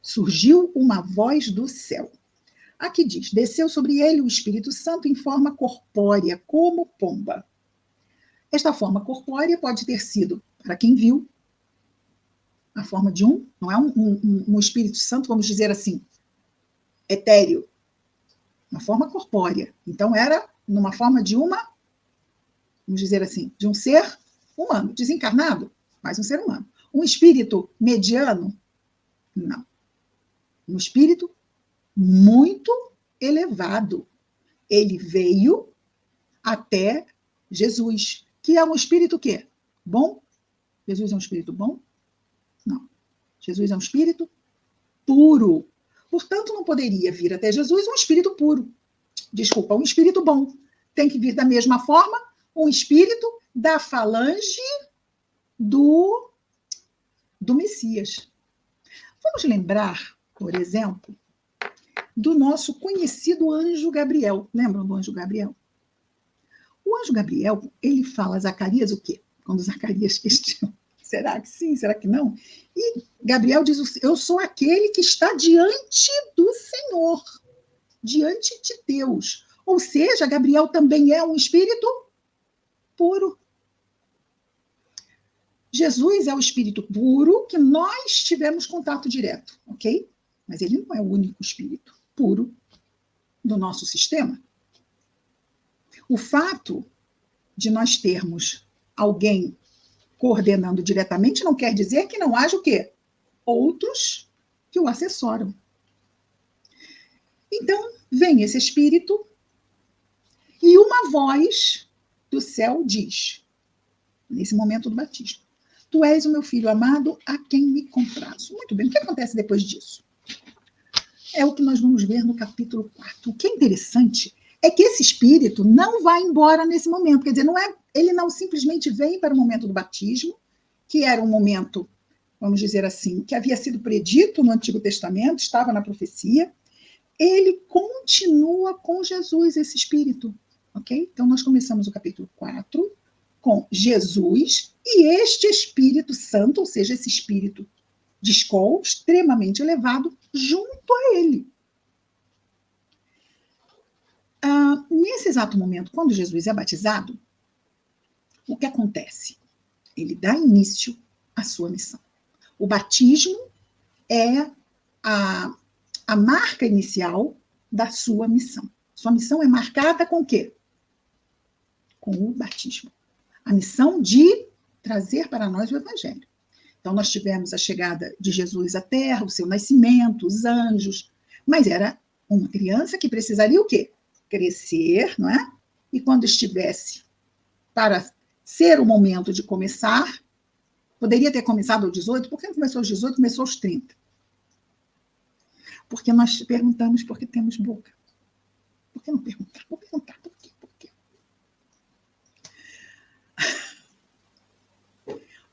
surgiu uma voz do céu. Aqui diz, desceu sobre ele o Espírito Santo em forma corpórea, como pomba. Esta forma corpórea pode ter sido, para quem viu, a forma de não é um Espírito Santo, vamos dizer assim, etéreo, uma forma corpórea. Então, era numa forma de vamos dizer assim, de um ser humano, desencarnado, mas um ser humano. Um espírito mediano? Não. Um espírito muito elevado. Ele veio até Jesus, que é um espírito o quê? Bom? Jesus é um espírito bom? Não. Jesus é um espírito puro. Portanto, não poderia vir até Jesus um espírito puro. Desculpa, um espírito bom. Tem que vir da mesma forma um espírito da falange do Messias. Vamos lembrar, por exemplo, do nosso conhecido anjo Gabriel. Lembram do anjo Gabriel? O anjo Gabriel, ele fala a Zacarias o quê? Quando Zacarias questiona, será que sim, será que não? E Gabriel diz, eu sou aquele que está diante do Senhor, diante de Deus. Ou seja, Gabriel também é um espírito puro. Jesus é o espírito puro que nós tivemos contato direto, ok? Mas ele não é o único espírito puro do nosso sistema. O fato de nós termos alguém coordenando diretamente não quer dizer que não haja o quê? Outros que o assessoram. Então, vem esse espírito e uma voz do céu diz, nesse momento do batismo, tu és o meu filho amado a quem me comprazo. Muito bem, o que acontece depois disso? É o que nós vamos ver no capítulo 4. O que é interessante é que esse espírito não vai embora nesse momento. Quer dizer, ele não simplesmente vem para o momento do batismo, que era um momento, vamos dizer assim, que havia sido predito no Antigo Testamento, estava na profecia. Ele continua com Jesus, esse espírito. Ok? Então, nós começamos o capítulo 4 com Jesus e este Espírito Santo, ou seja, esse espírito de escol extremamente elevado, junto a ele. Nesse exato momento, quando Jesus é batizado, o que acontece? Ele dá início à sua missão. O batismo é a marca inicial da sua missão. Sua missão é marcada com o quê? Com o batismo. A missão de trazer para nós o Evangelho. Então, nós tivemos a chegada de Jesus à Terra, o seu nascimento, os anjos, mas era uma criança que precisaria o quê? Crescer, não é? E quando estivesse para ser o momento de começar, poderia ter começado aos 18, por que não começou aos 18, começou aos 30? Porque nós perguntamos porque temos boca. Por que não perguntar? Vou perguntar por quê? Por quê?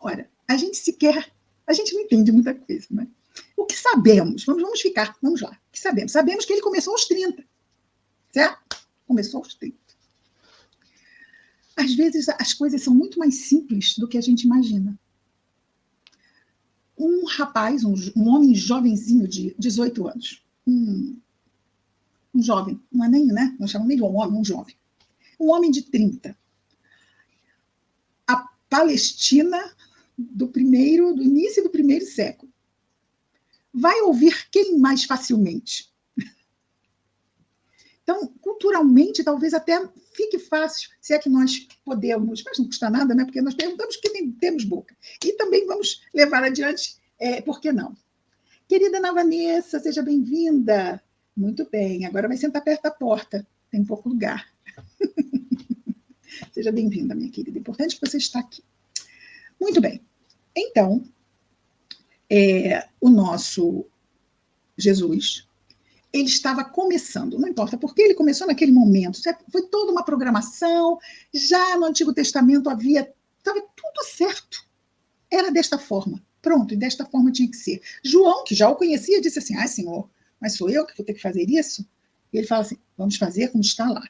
Ora, a gente não entende muita coisa, não é? O que sabemos? Vamos lá. O que sabemos? Sabemos que ele começou aos 30, certo? Começou aos 30. Às vezes, as coisas são muito mais simples do que a gente imagina. Um rapaz, um homem jovenzinho de 18 anos, um jovem, não é nem, né? Nós chamamos nem de um homem, um jovem. Um homem de 30. A Palestina do início do primeiro século. Vai ouvir quem mais facilmente? Então, culturalmente, talvez até fique fácil, se é que nós podemos, mas não custa nada, né? Porque nós perguntamos porque temos boca. E também vamos levar adiante, por que não? Querida Ana Vanessa, seja bem-vinda. Muito bem, agora vai sentar perto da porta, tem pouco lugar. Seja bem-vinda, minha querida. Importante que você está aqui. Muito bem. Então, o nosso Jesus, ele estava começando, não importa porque ele começou naquele momento, foi toda uma programação, já no Antigo Testamento estava tudo certo, era desta forma, pronto, e desta forma tinha que ser. João, que já o conhecia, disse assim, Senhor, mas sou eu que vou ter que fazer isso? E ele fala assim, vamos fazer como está lá.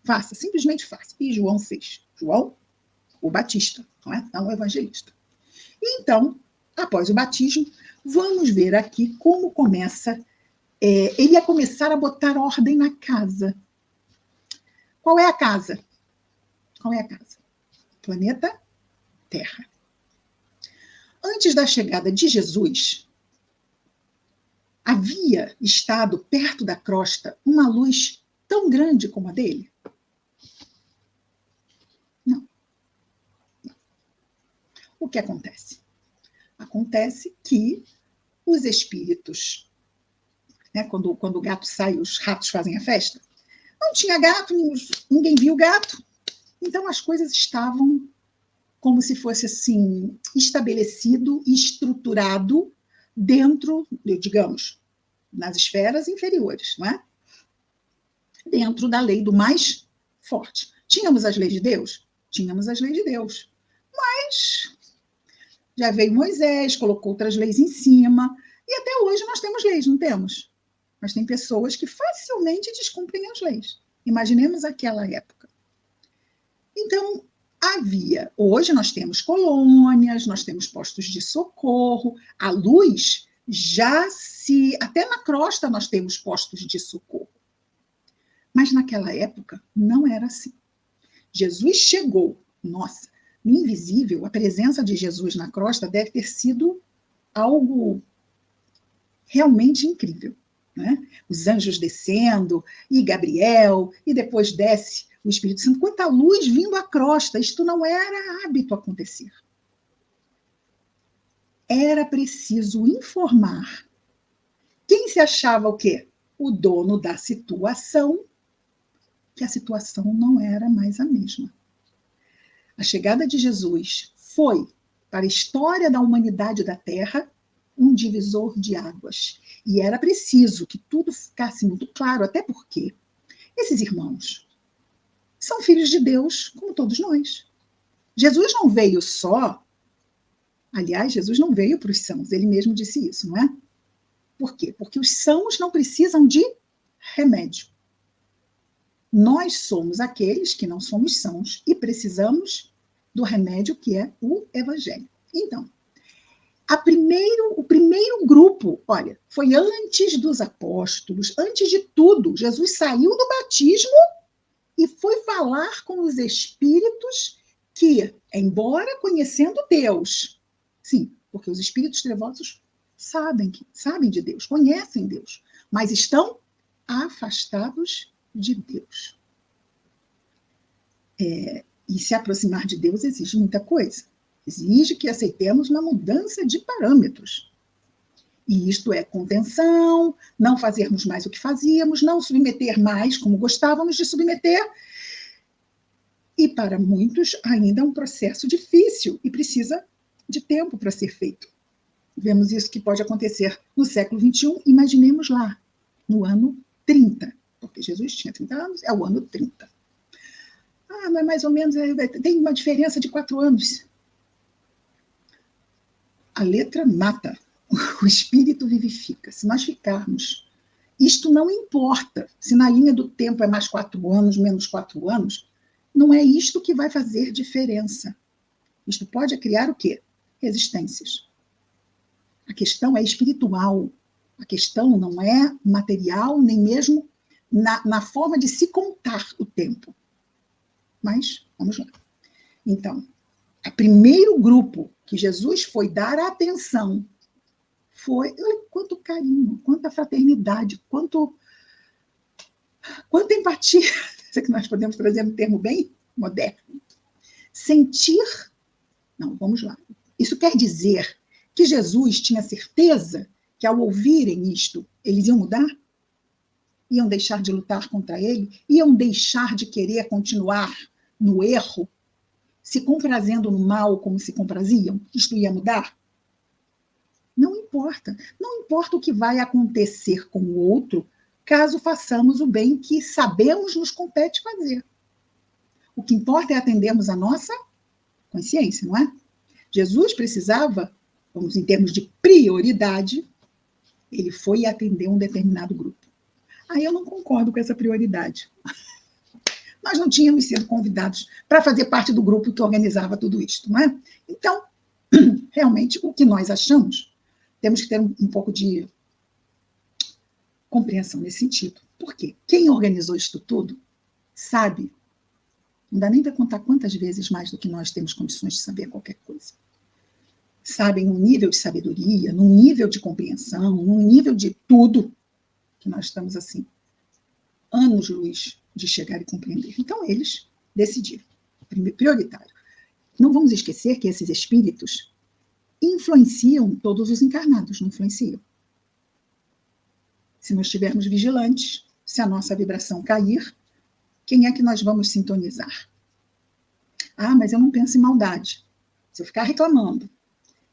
Faça, simplesmente faça. E João fez. João, o Batista, não é? Não o evangelista. E então, após o batismo, vamos ver aqui como começa. Ele ia começar a botar ordem na casa. Qual é a casa? Qual é a casa? Planeta Terra. Antes da chegada de Jesus, havia estado perto da crosta uma luz tão grande como a dele? Não. O que acontece? Acontece que os espíritos, né, quando o gato sai, os ratos fazem a festa, não tinha gato, ninguém viu gato, então as coisas estavam como se fosse assim, estabelecido e estruturado dentro, digamos, nas esferas inferiores, não é? Dentro da lei do mais forte. Tínhamos as leis de Deus? Tínhamos as leis de Deus. Mas já veio Moisés, colocou outras leis em cima, e até hoje nós temos leis, não temos? Mas tem pessoas que facilmente descumprem as leis. Imaginemos aquela época. Então, hoje nós temos colônias, nós temos postos de socorro, a luz até na crosta nós temos postos de socorro. Mas naquela época não era assim. Jesus chegou, nossa, no invisível, a presença de Jesus na crosta deve ter sido algo realmente incrível, né? Os anjos descendo, e Gabriel, e depois desce o Espírito Santo, quanta luz vindo à crosta, isto não era hábito acontecer. Era preciso informar. Quem se achava o quê? O dono da situação, que a situação não era mais a mesma. A chegada de Jesus foi, para a história da humanidade da Terra, um divisor de águas. E era preciso que tudo ficasse muito claro, até porque esses irmãos são filhos de Deus, como todos nós. Jesus não veio só, aliás, Jesus não veio para os sãos, ele mesmo disse isso, não é? Por quê? Porque os sãos não precisam de remédio. Nós somos aqueles que não somos sãos e precisamos do remédio que é o Evangelho. Então, o primeiro grupo, olha, foi antes dos apóstolos, antes de tudo. Jesus saiu do batismo e foi falar com os espíritos que, embora conhecendo Deus, sim, porque os espíritos trevosos sabem de Deus, conhecem Deus, mas estão afastados de Deus. E se aproximar de Deus exige muita coisa. Exige que aceitemos uma mudança de parâmetros. E isto é contenção, não fazermos mais o que fazíamos, não submeter mais como gostávamos de submeter. E para muitos ainda é um processo difícil e precisa de tempo para ser feito. Vemos isso que pode acontecer no século XXI, imaginemos lá, no ano 30, porque Jesus tinha 30 anos, é o ano 30. Mas mais ou menos, tem uma diferença de 4 anos. A letra mata, o espírito vivifica. Se nós ficarmos, isto não importa, se na linha do tempo é mais 4 anos, menos 4 anos, não é isto que vai fazer diferença. Isto pode criar o quê? Resistências. A questão é espiritual. A questão não é material, nem mesmo na forma de se contar o tempo. Mas, vamos lá. Então, o primeiro grupo que Jesus foi dar atenção foi, olha, quanto carinho, quanta fraternidade, quanta empatia, isso que nós podemos trazer um termo bem moderno. Sentir, não, vamos lá. Isso quer dizer que Jesus tinha certeza que ao ouvirem isto, eles iam mudar? Iam deixar de lutar contra ele? Iam deixar de querer continuar no erro, se comprazendo no mal como se compraziam? Isto ia mudar? Não importa. Não importa o que vai acontecer com o outro, caso façamos o bem que sabemos nos compete fazer. O que importa é atendermos a nossa consciência, não é? Jesus precisava, vamos em termos de prioridade, ele foi atender um determinado grupo. Aí eu não concordo com essa prioridade. Nós não tínhamos sido convidados para fazer parte do grupo que organizava tudo isso, não é? Então, realmente o que nós achamos, temos que ter um pouco de compreensão nesse sentido. Por quê? Quem organizou isso tudo sabe, não dá nem para contar quantas vezes mais do que nós temos condições de saber qualquer coisa. Sabem num nível de sabedoria, num nível de compreensão, num nível de tudo, que nós estamos assim, anos-luz de chegar e compreender. Então, eles decidiram. Prioritário. Não vamos esquecer que esses espíritos influenciam todos os encarnados, não influenciam. Se nós estivermos vigilantes, se a nossa vibração cair, quem é que nós vamos sintonizar? Ah, mas eu não penso em maldade. Se eu ficar reclamando,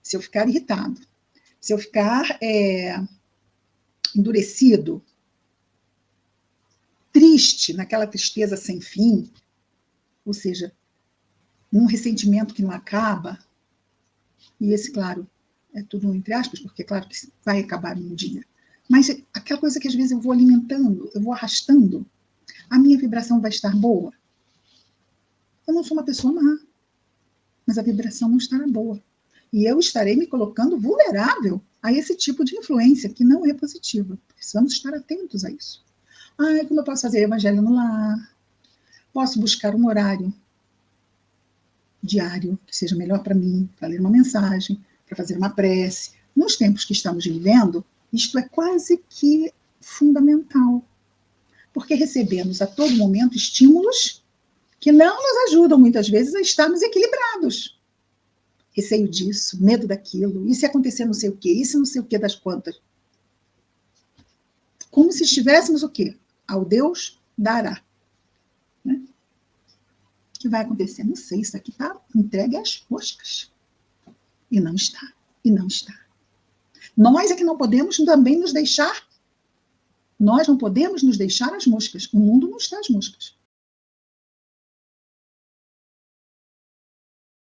se eu ficar irritado, se eu ficar endurecido, triste, naquela tristeza sem fim, ou seja, num ressentimento que não acaba, e esse, claro, é tudo entre aspas, porque é claro que vai acabar um dia, mas aquela coisa que às vezes eu vou alimentando, eu vou arrastando, a minha vibração vai estar boa. Eu não sou uma pessoa má, mas a vibração não estará boa. E eu estarei me colocando vulnerável a esse tipo de influência que não é positiva. Precisamos estar atentos a isso. Ah, como eu posso fazer evangelho no lar? Posso buscar um horário diário que seja melhor para mim, para ler uma mensagem, para fazer uma prece. Nos tempos que estamos vivendo, isto é quase que fundamental, porque recebemos a todo momento estímulos que não nos ajudam muitas vezes a estarmos equilibrados. Receio disso, medo daquilo, e se acontecer não sei o quê, e se não sei o quê das quantas. Como se estivéssemos o quê? Ao Deus dará. Né? O que vai acontecer? Não sei, isso aqui está entregue às moscas. E não está, e não está. Nós é que não podemos também nos deixar, nós não podemos nos deixar às moscas. O mundo não está às moscas.